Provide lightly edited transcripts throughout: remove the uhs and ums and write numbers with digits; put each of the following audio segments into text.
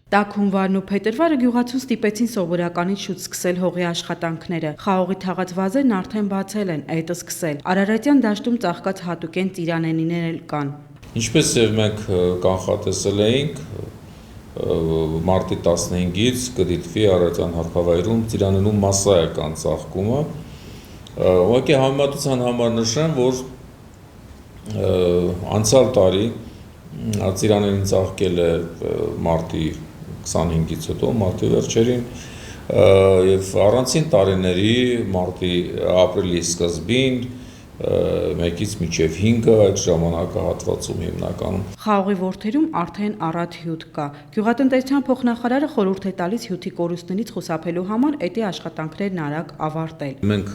Տաք հունվարն ու փետրվարը գյուղացուն ստիպեցին սովորականից շուտ սկսել հողի աշխատանքները։ Խաղողի թաղած վազերն արդեն բացել են, այդը սկսել։ Արարատյան դաշտում ծաղկած հատուկեն ծիրանենիներ էլ կան։ Ինչպես եւ մենք կանխատեսել էինք, մարտի 15-ից կդիտվի Արարատյան հարթավայրում ծիրանենու մասսայական ծաղկումը։ Ուղղակի համեմատության համար նշեմ, որ անցյալ տարի ծիրանենին ծաղկել է մարտի 25-ից հետո, մարտի վերջերին, եւ առանցին տարիների մարտի ապրիլի սկզբին 1-ից մինչև 5-ը այդ ժամանակահատվածում հիմնականում։ Խաղողի որդերում արդեն առատ հյութ կա։ Գյուղատնտեսության փոխնախարարը խորհուրդ է տալիս հյութի կորուստներից խուսափելու համար էդի աշխատանքներն արագ ավարտել։ Մենք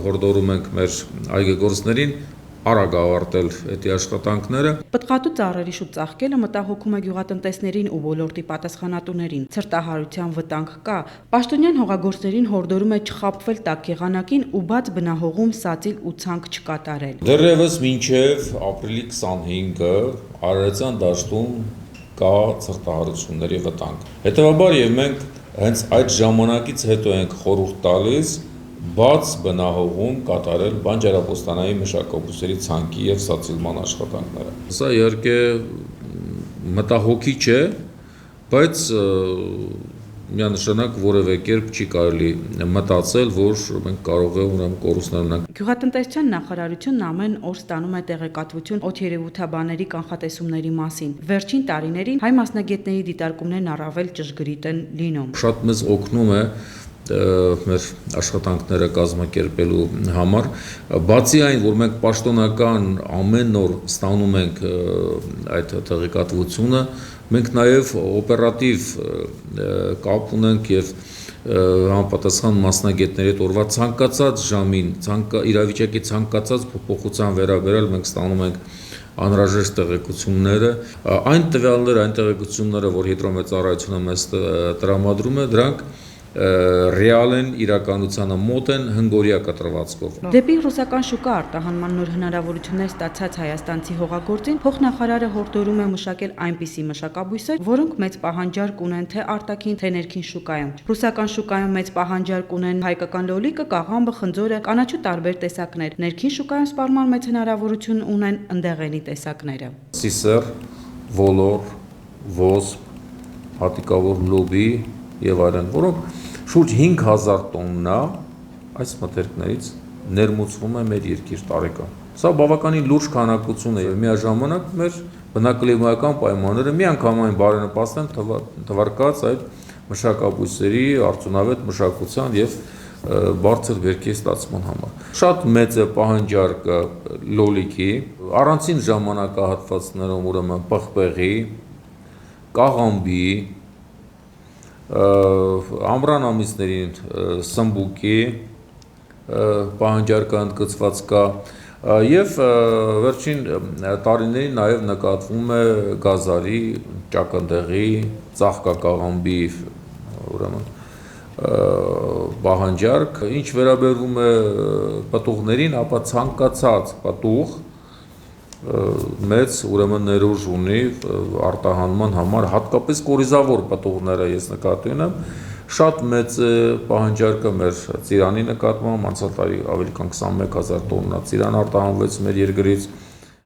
հորդորում ենք մեր այգեգործներին արագ ավարտել էդի աշխատանքները։ Պտղատու ծառերի շուտ ծաղկելը մտահոգում է գյուղատնտեսներին ու ոլորտի պատասխանատուներին։ Ցրտահարության վտանգ կա։ Պաշտոնյան հողագործներին հորդորում է չխաբվել տաք եղանակին ու բաց բնահողում սածիլ ու ցանք չկատարել։ Դեռևս մինչև ապրիլի 25-ը Արարատյան դաշտում կա ցրտահարությունների վտանգ։ Հետևաբար եւ մենք հենց այդ ժամանակից հետո ենք խորհուրդ տալիս բաց բնահողում կատարել բանջարաբոստանային մշակաբույսերի ցանկի եւ սացիլման աշխատանքները։ Սա իհարկե մտահոգիչ է, բայց միանշանակ որևէ կերպ չի կարելի մտածել, որ մենք կարող է ուրեմն կորուստներ ունենանք։ Գյուղատնտեսության նախարարությունն ամեն օր ստանում է տեղեկատվություն օդերևութաբանների կանխատեսումների մասին։ Վերջին տարիներին հայ մասնագետների դիտարկումներն առավել ճշգրիտ են լինում։ Շատ մեզ օգնում է մեր աշխատանքները կազմակերպելու համար, բացի այն, որ մենք պաշտոնական ամեն օր ստանում ենք այդ տեղեկատվությունը, մենք նաև օպերատիվ կապ ունենք եւ համապատասխան մասնագետների հետ օրվա ցանկացած ժամին, իրավիճակի ցանկացած փոփոխության վերաբերյալ մենք ստանում ենք անհրաժեշտ տեղեկությունները, այն տեղեկությունները, որ հիդրոմեծարայությունը մեզ տրամադրում է, դրանք ռեալ են, իրականությանը մոտ են, հնգորյա կտրվածքով։ Դեպի ռուսական շուկա արտահանման նոր հնարավորություններ ստացած հայաստանցի հողագործին փոխնախարարը հորդորում է մշակել այնպիսի մշակաբույսեր, որոնք մեծ պահանջարկ ունեն թե արտաքին, թե ներքին շուկայում։ Ռուսական շուկայում մեծ պահանջարկ ունեն հայկական լոլիկը, կաղամբը, խնձորը, կանաչու տարբեր տեսակներ։ Ներքին շուկայում սպառման մեծ հնարավորություն ունեն ընդեղենի տեսակները։ Սիսեր, ոլոր, ոսպ, հատիկավոր լոբի եւ այլն, որոնք շուրջ 5000 տոննա այս մթերքներից ներմուծվում է մեր երկիր տարեկան։ Սա բավականին լուրջ քանակություն է եւ միաժամանակ մեր բնակլիմայական պայմանները միանգամայն բարենպաստ են թվարկած այդ մշակաբույսերի արդյունավետ մշակության եւ բարձր վերքի ստացման համար։ Շատ մեծ է պահանջարկը լոլիկի, առանցին ժամանակահատվածներում ուրեմն պղպեղի, կաղամբի, ամռան ամիսներին սմբուկի պահանջարկը ընդգծված կա եւ վերջին տարիներին նաեւ նկատվում է գազարի, ճակնդեղի, ծաղկակաղամբի ուրեմն պահանջարկ, ինչ վերաբերվում է պտուղներին, ապա ցանկացած պտուղ մեծ ուրեմն ներուժ ունի արտահանման համար, հատկապես կորիզավոր պտուղները ես նկատի ունեմ, շատ մեծ պահանջարկը մեր ծիրանի նկատմամբ, անցյալ տարի ավելի քան 21000 տոննա ծիրան արտահանվեց մեր երկրից,